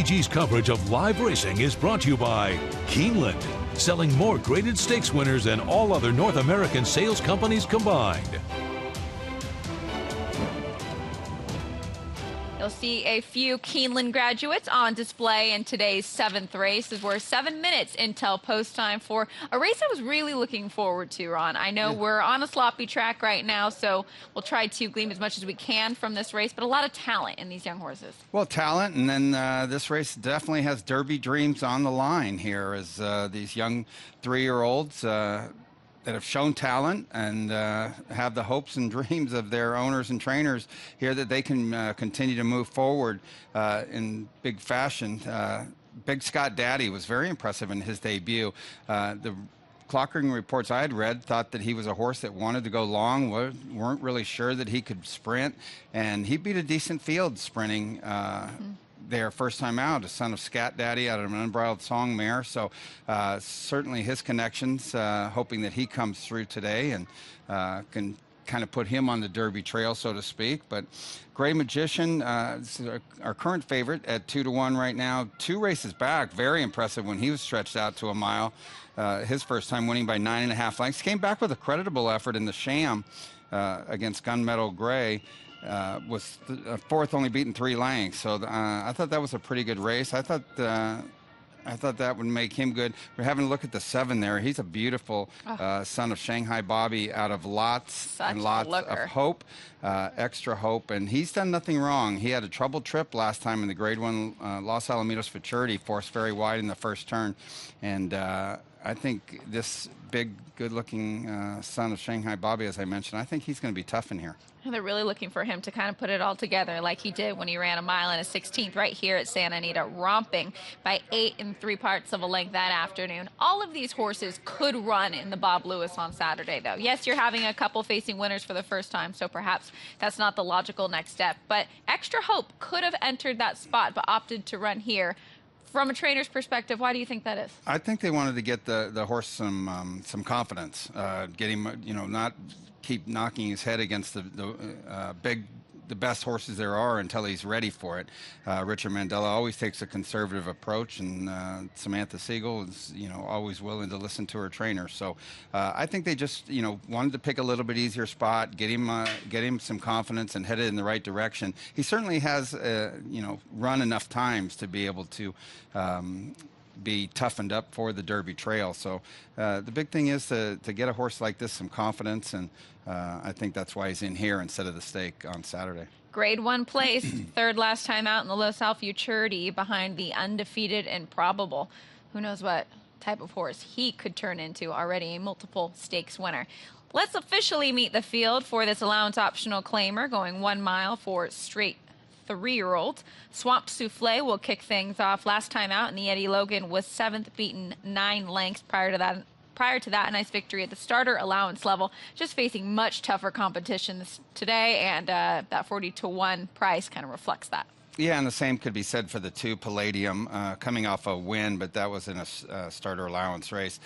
KDTG's coverage of live racing is brought to you by Keeneland, selling more graded stakes winners than all other North American sales companies combined. You'll see a few Keeneland graduates on display in today's 7th race as we're 7 minutes until post time for a race I was really looking forward to, Ron. I know we're on a sloppy track right now, so we'll try to glean as much as we can from this race, but a lot of talent in these young horses. Well, talent, and then this race definitely has Derby dreams on the line here as these young 3-year-olds that have shown talent and have the hopes and dreams of their owners and trainers here that they can continue to move forward in big fashion. Big Scott Daddy was very impressive in his debut. The clockering reports I had read thought that he was a horse that wanted to go long, weren't really sure that he could sprint, and he beat a decent field sprinting there first time out, a son of Scat Daddy out of an Unbridled Song mare. So certainly his connections, hoping that he comes through today and can kind of put him on the Derby trail, so to speak. But Gray Magician, our current favorite at 2-1 right now. 2 races back, very impressive when he was stretched out to a mile. His first time winning by 9.5 lengths. Came back with a creditable effort in the Sham against Gunmetal Gray. Was fourth, only beaten 3 lengths. So I thought that was a pretty good race. I thought that would make him good. We're having a look at the 7 there. He's a beautiful son of Shanghai Bobby out of lots and lots of hope, extra hope. And he's done nothing wrong. He had a troubled trip last time in the Grade 1 Los Alamitos Futurity, forced very wide in the first turn. And I think this big, good-looking son of Shanghai Bobby, as I mentioned, I think he's going to be tough in here. And they're really looking for him to kind of put it all together like he did when he ran a mile and a 16th right here at Santa Anita, romping by 8 3/4 of a length that afternoon. All of these horses could run in the Bob Lewis on Saturday, though. Yes, you're having a couple facing winners for the first time, so perhaps that's not the logical next step. But Extra Hope could have entered that spot but opted to run here. From a trainer's perspective, why do you think that is? I think they wanted to get the horse some confidence, get him, not keep knocking his head against the best horses there are until he's ready for it. Richard Mandela always takes a conservative approach, and Samantha Siegel is, always willing to listen to her trainer. So I think they just, wanted to pick a little bit easier spot, get him some confidence and headed in the right direction. He certainly has, run enough times to be able to be toughened up for the Derby trail. So the big thing is to get a horse like this some confidence, and I think that's why he's in here instead of the stake on Saturday. Grade 1 place, 3rd last time out in the Los Al Futurity behind the undefeated Improbable. Who knows what type of horse he could turn into, already a multiple stakes winner. Let's officially meet the field for this allowance optional claimer, going 1 mile for straight 3-year-old. Swamp Souffle will kick things off. Last time out in the Eddie Logan was 7th, beaten 9 lengths prior to that. A nice victory at the starter allowance level, just facing much tougher competition today, and that 40-1 price kind of reflects that. Yeah, and the same could be said for the 2 Palladium, coming off a win, but that was in a starter allowance race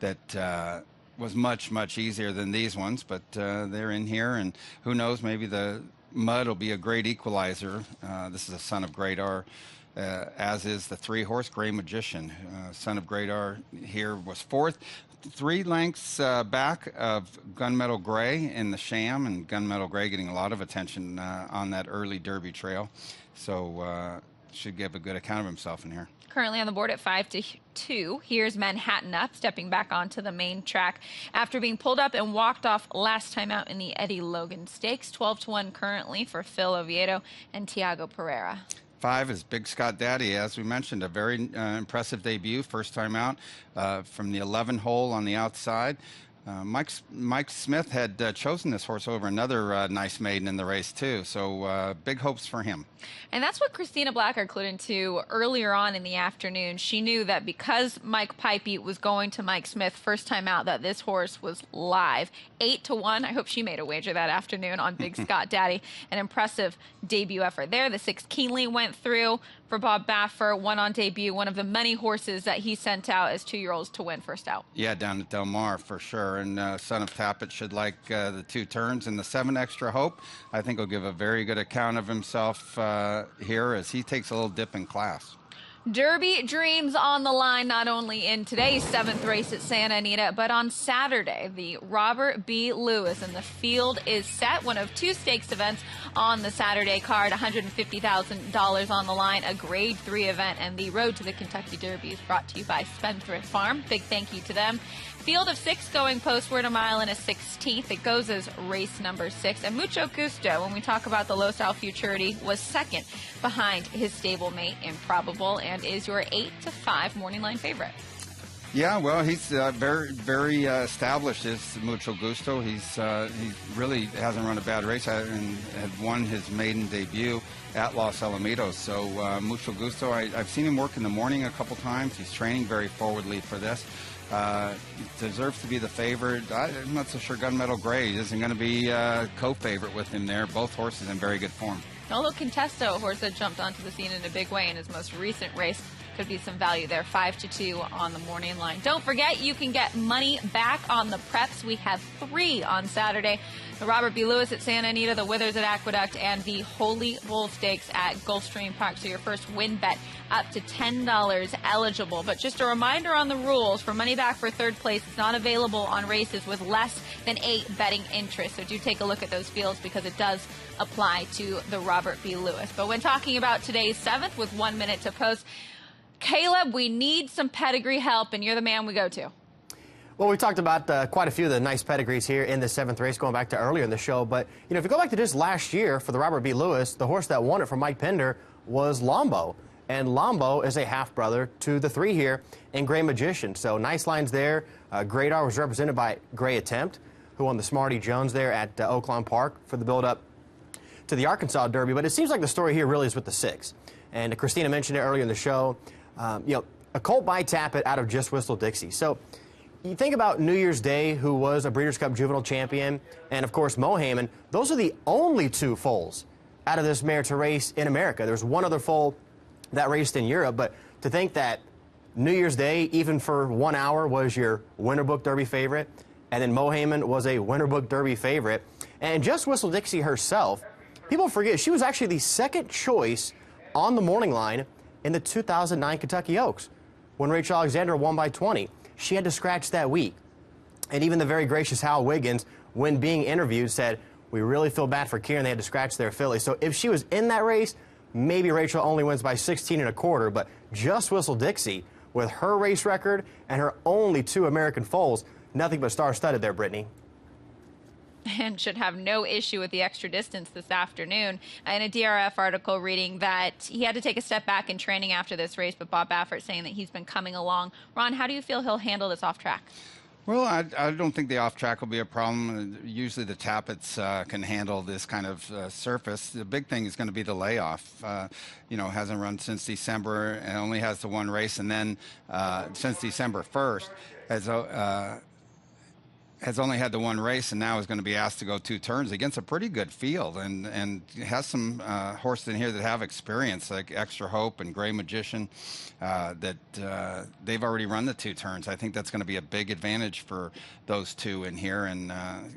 that was much, much easier than these ones, but they're in here, and who knows, maybe the mud will be a great equalizer. This is a son of Great R, as is the 3-horse Gray Magician. Son of Great R here was 4th. 3 lengths back of Gunmetal Gray in the Sham, and Gunmetal Gray getting a lot of attention on that early Derby trail. So should give a good account of himself in here. Currently on the board at 5-2. Here's Manhattan Up, stepping back onto the main track after being pulled up and walked off last time out in the Eddie Logan Stakes. 12-1 currently for Phil Oviedo and Tiago Pereira. 5 is Big Scott Daddy, as we mentioned, a very impressive debut, first time out from the 11 hole on the outside. Mike Smith had chosen this horse over another nice maiden in the race too, so big hopes for him. And that's what Christina Blackard clued into earlier on in the afternoon. She knew that because Mike Pipey was going to Mike Smith first time out, that this horse was live. 8-1. I hope she made a wager that afternoon on Big Scott Daddy. An impressive debut effort there. The 6 Keenly went through for Bob Baffer, won on debut, one of the many horses that he sent out as 2-year-olds to win first out. Yeah, down at Del Mar for sure. And Son of Tappet should like the 2 turns. And the 7 Extra Hope, I think, will give a very good account of himself here as he takes a little dip in class. Derby dreams on the line, not only in today's 7th race at Santa Anita, but on Saturday, the Robert B. Lewis, and the field is set. One of 2 stakes events on the Saturday card, $150,000 on the line, a Grade 3 event, and the Road to the Kentucky Derby is brought to you by Spendthrift Farm. Big thank you to them. Field of 6 going postward, 1 mile and a 16th. It goes as race number 6. And Mucho Gusto, when we talk about the Los Al Futurity, was second behind his stablemate Improbable and is your 8-5 morning line favorite. Yeah, well, he's very established as Mucho Gusto. He really hasn't run a bad race and had won his maiden debut at Los Alamitos. So Mucho Gusto, I've seen him work in the morning a couple times. He's training very forwardly for this. He deserves to be the favorite. I'm not so sure Gunmetal Gray isn't going to be co-favorite with him there. Both horses in very good form. Although Contesto, a horse that jumped onto the scene in a big way in his most recent race, could be some value there. 5-2 on the morning line. Don't forget, you can get money back on the preps. We have 3 on Saturday. The Robert B. Lewis at Santa Anita, the Withers at Aqueduct, and the Holy Bull Stakes at Gulfstream Park. So your first win bet up to $10 eligible. But just a reminder on the rules. For money back for 3rd place, it's not available on races with less than 8 betting interests. So do take a look at those fields because it does apply to the Robert B. Lewis. But when talking about today's 7th with 1 minute to post, Caleb, we need some pedigree help, and you're the man we go to. Well, we talked about quite a few of the nice pedigrees here in the 7th race going back to earlier in the show. But, you know, if you go back to just last year for the Robert B. Lewis, the horse that won it for Mike Pender was Lombo. And Lombo is a half-brother to the 3 here in Gray Magician. So nice lines there. Gradar was represented by Gray Attempt, who won the Smarty Jones there at Oaklawn Park for the build-up to the Arkansas Derby. But it seems like the story here really is with the 6. And Christina mentioned it earlier in the show. You know, a colt by Tappet out of Just Whistle Dixie. So you think about New Year's Day, who was a Breeders' Cup Juvenile Champion, and of course Mohaman. Those are the only 2 foals out of this mare to race in America. There's one other foal that raced in Europe, but to think that New Year's Day, even for 1 hour, was your Winter Book Derby favorite, and then Mohaman was a Winter Book Derby favorite, and Just Whistle Dixie herself, people forget she was actually the 2nd choice on the morning line in the 2009 Kentucky Oaks when Rachel Alexander won by 20. She had to scratch that week. And even the very gracious Hal Wiggins, when being interviewed, said, we really feel bad for Kieran. They had to scratch their filly. So if she was in that race, maybe Rachel only wins by 16.25. But Just Whistle Dixie, with her race record and her only 2 American foals, nothing but star-studded there, Brittany. And should have no issue with the extra distance this afternoon. In a DRF article reading that he had to take a step back in training after this race, but Bob Baffert saying that he's been coming along. Ron, how do you feel he'll handle this off track? Well, I don't think the off track will be a problem. Usually the Tappets can handle this kind of surface. The big thing is going to be the layoff. You know, hasn't run since December and only has the 1 race, and then since December 1st has only had the 1 race and now is going to be asked to go 2 turns against a pretty good field and has some horses in here that have experience like Extra Hope and Gray Magician that they've already run the 2 turns. I think that's going to be a big advantage for those 2 in here. And,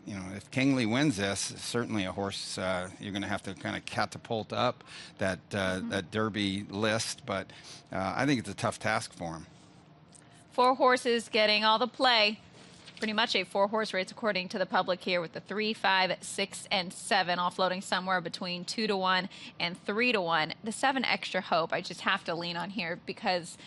you know, if Kingley wins this, certainly a horse you're going to have to kind of catapult up that, that Derby list. But I think it's a tough task for him. 4 horses getting all the play. Pretty much a 4-horse race according to the public here, with the 3, 5, 6, and 7 all floating somewhere between 2-1 and 3-1. The 7 Extra Hope I just have to lean on here because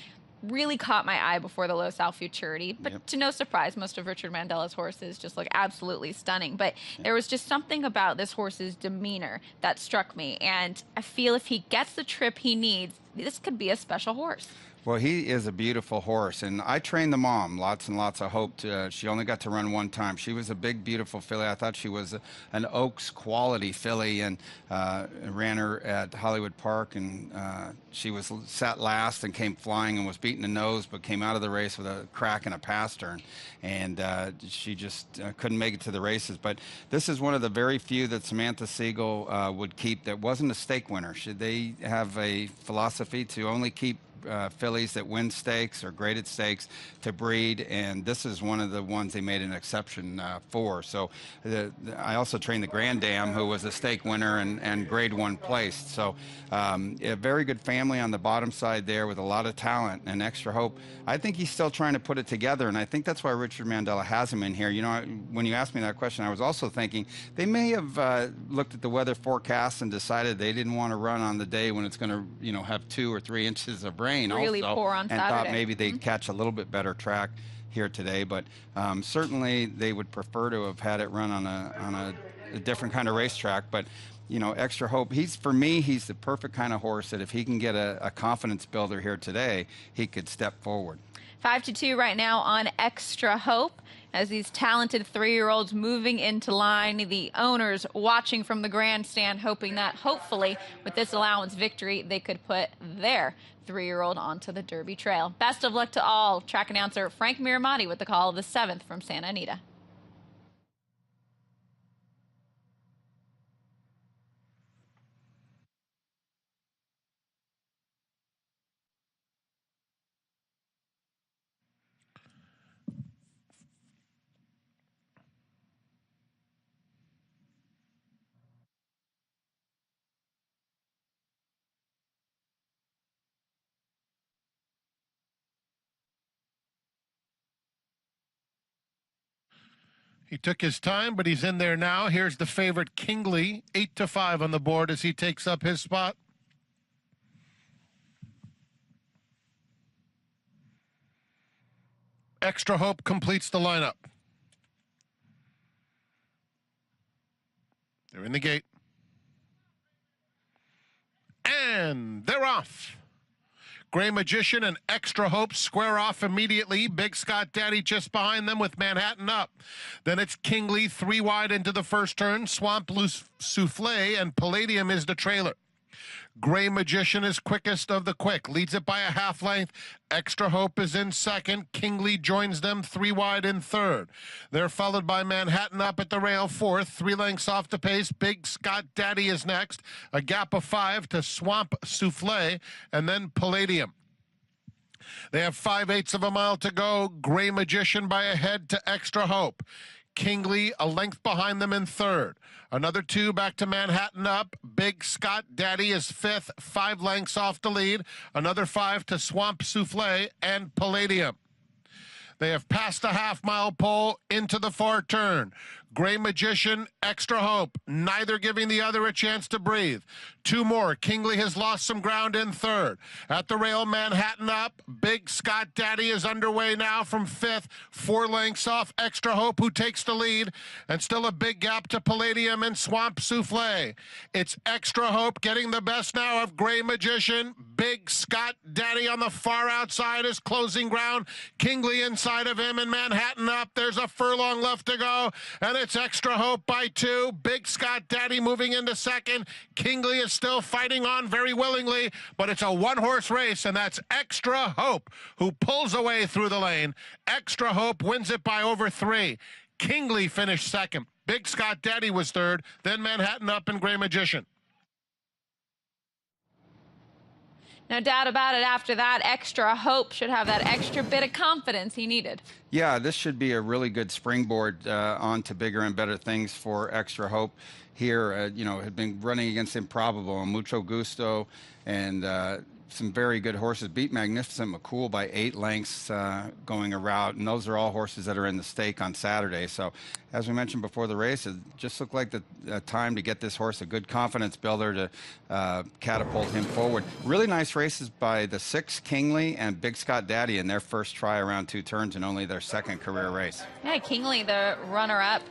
really caught my eye before the Los Al Futurity, but to no surprise, most of Richard Mandela's horses just look absolutely stunning. But there was just something about this horse's demeanor that struck me, and I feel if he gets the trip he needs, this could be a special horse. Well, he is a beautiful horse, and I trained the mom, lots and lots of hope. She only got to run 1 time. She was a big, beautiful filly. I thought she was an Oaks quality filly, and ran her at Hollywood Park, and she was sat last and came flying and was beating the nose, but came out of the race with a crack and a pass turn, and she just couldn't make it to the races. But this is one of the very few that Samantha Siegel would keep that wasn't a stake winner. They have a philosophy to only keep fillies that win stakes or graded stakes to breed, and this is one of the ones they made an exception for. So I also trained the Grand Dam, who was a stake winner and grade 1 placed. So a very good family on the bottom side there with a lot of talent and Extra Hope. I think he's still trying to put it together, and I think that's why Richard Mandela has him in here. You know, when you asked me that question, I was also thinking they may have looked at the weather forecast and decided they didn't want to run on the day when it's going to, you know, have 2 or 3 inches of rain. Really also, poor on and Saturday. thought maybe they'd catch a little bit better track here today. But certainly they would prefer to have had it run on a different kind of racetrack. But you know, Extra Hope, for me, he's the perfect kind of horse that if he can get a confidence builder here today, he could step forward. 5-2 right now on Extra Hope as these talented 3-year-olds moving into line. The owners watching from the grandstand, hoping that hopefully with this allowance victory, they could put their 3-year-old onto the Derby Trail. Best of luck to all. Track announcer Frank Miramati with the call of the 7th from Santa Anita. He took his time, but he's in there now. Here's the favorite, Kingley, 8-5 on the board as he takes up his spot. Extra Hope completes the lineup. They're in the gate. And they're off. Gray Magician and Extra Hope square off immediately. Big Scott Daddy just behind them with Manhattan up. Then it's Kingley 3 wide into the first turn. Swamp Souffle and Palladium is the trailer. Gray Magician is quickest of the quick, leads it by a half length. Extra Hope is in second. Kingley joins them 3 wide in third. They're followed by Manhattan up at the rail fourth, 3 lengths off the pace. Big Scott Daddy is next, a gap of 5 to Swamp Souffle, and then Palladium. They have 5/8 of a mile to go. Gray Magician by a head to Extra Hope. Kingley a length behind them in third. Another 2 back to Manhattan up. Big Scott Daddy is fifth, 5 lengths off the lead. Another 5 to Swamp Souffle and Palladium. They have passed the half-mile pole into the far turn. Gray Magician, Extra Hope, neither giving the other a chance to breathe. 2 more. Kingley has lost some ground in third. At the rail, Manhattan up. Big Scott Daddy is underway now from fifth, 4 lengths off Extra Hope, who takes the lead, and still a big gap to Palladium and Swamp Souffle. It's Extra Hope getting the best now of Gray Magician. Big Scott Daddy on the far outside is closing ground. Kingley inside of him and Manhattan up. There's a furlong left to go, and it's Extra Hope by 2. Big Scott Daddy moving into second. Kingley is still fighting on very willingly, but it's a 1-horse race, and that's Extra Hope who pulls away through the lane. Extra Hope wins it by over 3. Kingley finished second. Big Scott Daddy was third, then Manhattan up and Gray Magician. No doubt about it, after that, Extra Hope should have that extra bit of confidence he needed. Yeah, this should be a really good springboard on to bigger and better things for Extra Hope here. You know, had been running against Improbable and Mucho Gusto and some very good horses. Beat Magnificent McCool by 8 lengths going a route, and those are all horses that are in the stake on Saturday. So, as we mentioned before the race, it just looked like the time to get this horse a good confidence builder to catapult him forward. Really nice races by the 6 Kingley and Big Scott Daddy in their first try around 2 turns and only their second career race. Yeah, Kingley, the runner-up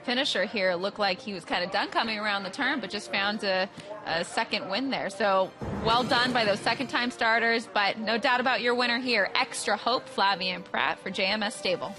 finisher here, looked like he was kind of done coming around the turn, but just found a second win there. So well done by those second-time starters, but no doubt about your winner here, Extra Hope, Flavian Pratt for JMS Stable.